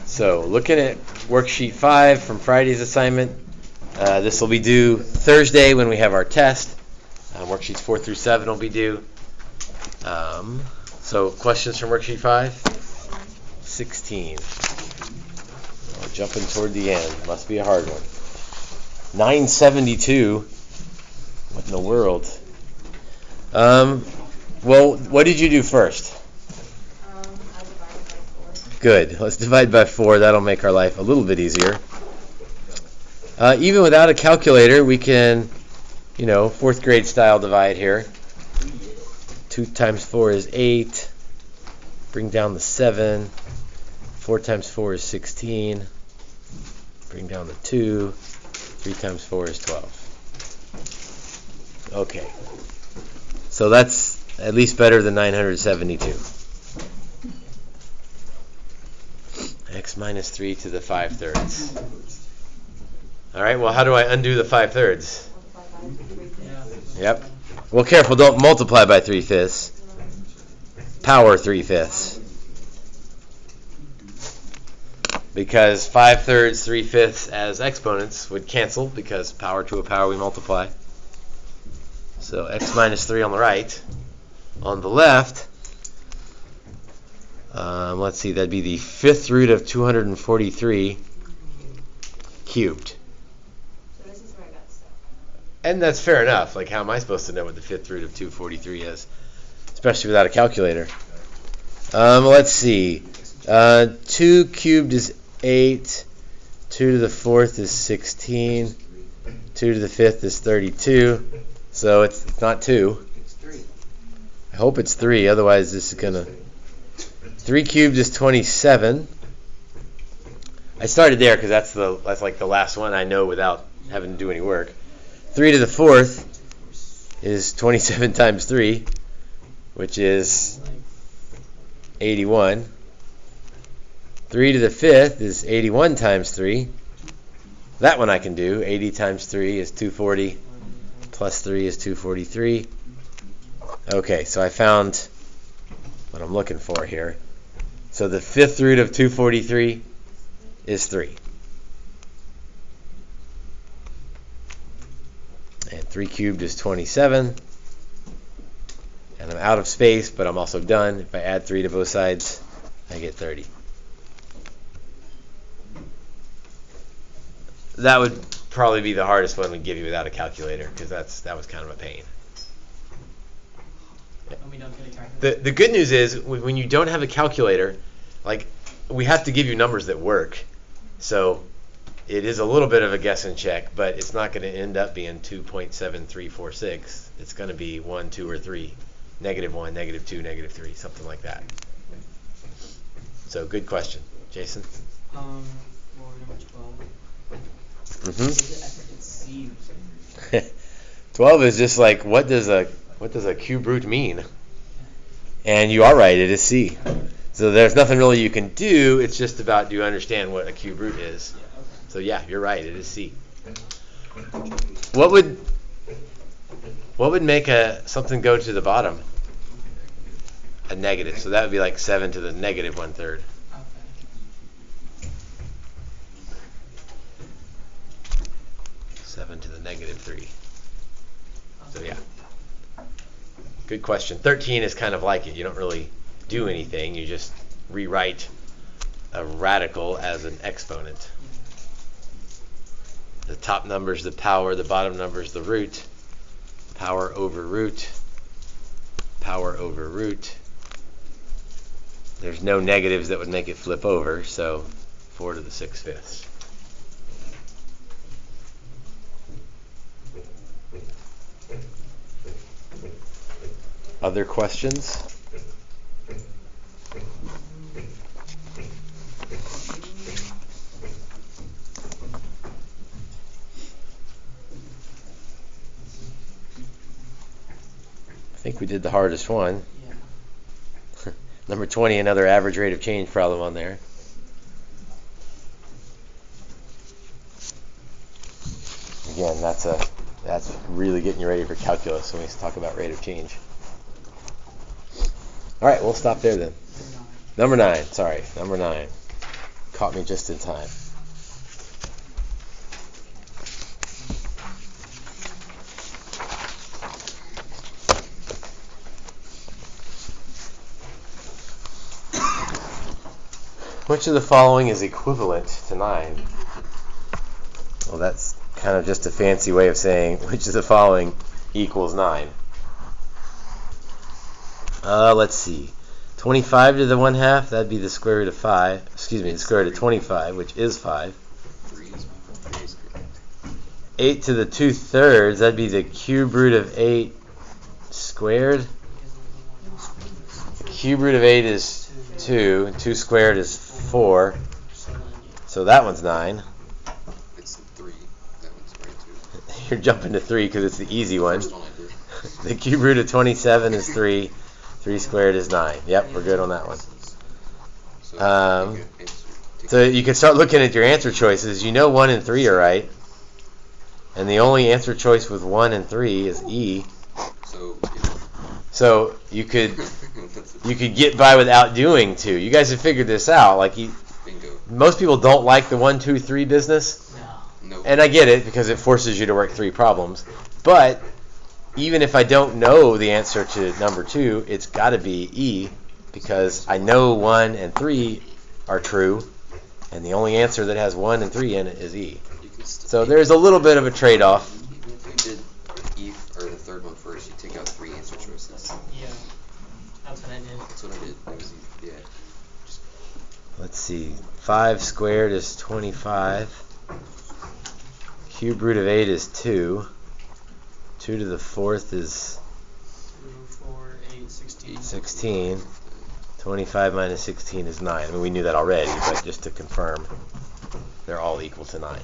So looking at worksheet 5 from Friday's assignment, this will be due Thursday when we have our test. Worksheets 4 through 7 will be due. So questions from worksheet 5? 16. Oh, jumping toward the end. Must be a hard one. 972. What in the world? Well, what did you do first? I divided by 4. Good. Let's divide by 4. That'll make our life a little bit easier. Even without a calculator, we can, 4th grade style divide here. 2 times 4 is 8. Bring down the 7. 4 times 4 is 16. Bring down the 2. 3 times 4 is 12. Okay. So that's at least better than 972. X minus 3 to the 5/3. All right, well, how do I undo the 5/3? Yep. Well, careful, don't multiply by 3/5. Power 3/5. Because 5/3, 3/5 as exponents would cancel because power to a power we multiply. So x minus 3 on the right. On the left, let's see, that'd be the 5th root of 243 cubed. So this is where I got stuck. And that's fair enough. Like, how am I supposed to know what the 5th root of 243 is? Especially without a calculator. Let's see. 2 cubed is 8. 2 to the 4th is 16. 2 to the 5th is 32. So it's not 2. It's 3. I hope it's 3. Otherwise, this is going to... 3 cubed is 27. I started there because that's like the last one I know without having to do any work. 3 to the 4th is 27 times 3, which is 81. 3 to the 5th is 81 times 3. That one I can do. 80 times 3 is 240. Plus 3 is 243. Okay, so I found what I'm looking for here. So the 5th root of 243 is 3. And 3 cubed is 27. And I'm out of space, but I'm also done. If I add 3 to both sides, I get 30. That would probably be the hardest one to give you without a calculator, because that was kind of a pain. And we don't get a calculator. The good news is when you don't have a calculator, like, we have to give you numbers that work. So it is a little bit of a guess and check, but it's not going to end up being 2.7346. It's going to be 1, 2, or 3. -1, -2, -3, something like that. So good question. Jason? Well, number 12. Mm-hmm. It's C. 12 is just like, what does a cube root mean? And you are right, it is C. So there's nothing really you can do. It's just about, do you understand what a cube root is? Yeah, okay. So yeah, you're right, it is C. What would make something go to the bottom? A negative. So that would be like 7 to the negative 1/3. Okay. 7 to the negative 3. So yeah. Good question. 13 is kind of like it. You don't really do anything. You just rewrite a radical as an exponent. The top number is the power, the bottom number is the root. Power over root. Power over root. There's no negatives that would make it flip over, so 4 to the 6/5. Other questions? I think we did the hardest one. Yeah. Number 20, another average rate of change problem on there. Again, that's really getting you ready for calculus when we talk about rate of change. All right, we'll stop there then. Number 9. Caught me just in time. Which of the following is equivalent to 9? Well, that's kind of just a fancy way of saying which of the following equals 9. Let's see. 25 to the 1/2, that'd be the square root of 5. Excuse me, the square root of 25, which is 5. 8 to the 2/3, that'd be the cube root of 8 squared. The cube root of 8 is 2, and 2 squared is 4. So that one's 9. It's 3. That one's right too. You're jumping to 3 because it's the easy one. First one I did. The cube root of 27 is 3. 3 squared is 9. Yep, we're good on that one. So, So you can start looking at your answer choices. You know 1 and 3 are right. And the only answer choice with 1 and 3 is E. So you could get by without doing 2. You guys have figured this out. Like bingo. most people don't like the 1, 2, 3 business. No. No. And I get it because it forces you to work 3 problems. But even if I don't know the answer to number 2, it's got to be E because I know 1 and 3 are true, and the only answer that has 1 and 3 in it is E. So there's a little bit of a trade-off. If you did E or the third one first, you take out 3 answer choices. Yeah. That's what I did. That's what I did. It was easy. Yeah. Let's see. 5 squared is 25. Cube root of 8 is 2. 2 to the 4th is 2, 4, 8, 16. 16. 25 minus 16 is 9. I mean, we knew that already, but just to confirm, they're all equal to 9.